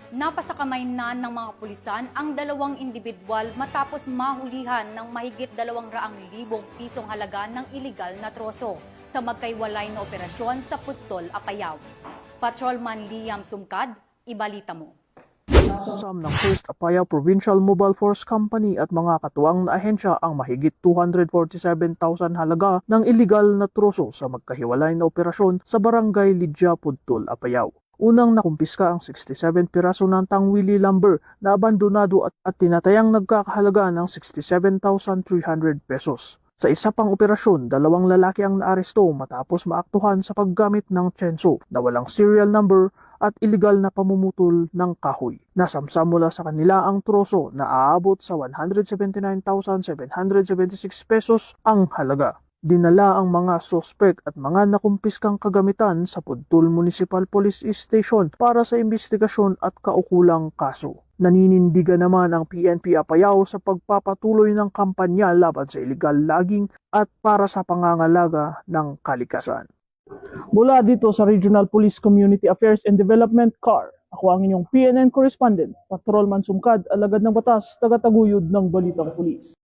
Napasakamay na ng mga pulisan ang dalawang indibidwal matapos mahulihan ng mahigit 200,000 pisong halaga ng iligal na troso sa magkaiwalay na operasyon sa Putol, Apayao. Patrolman Liam Sumkad, ibalita mo. Kasam ng 1st Apayao Provincial Mobile Force Company at mga katuwang na ahensya ang mahigit 247,000 halaga ng iligal na troso sa magkahiwalay na operasyon sa Barangay Lydia, Putol, Apayao. Unang nakumpiska ang 67 piraso ng tangwili lumber na abandonado at tinatayang nagkakahalaga ng 67,300 pesos. Sa isa pang operasyon, 2 lalaki ang naaresto matapos maaktuhan sa paggamit ng tsenso na walang serial number at iligal na pamumutol ng kahoy. Nasamsam mula sa kanila ang troso na aabot sa 179,776 pesos ang halaga. Dinala ang mga sospek at mga nakumpiskang kagamitan sa Putol Municipal Police Station para sa investigasyon at kaukulang kaso. Naninindigan naman ang PNP Apayao sa pagpapatuloy ng kampanya laban sa illegal logging at para sa pangangalaga ng kalikasan. Mula dito sa Regional Police Community Affairs and Development CAR, ako ang inyong PNN correspondent, Patrolman Sumkad, alagad ng batas, tagataguyod ng Balitang Pulis.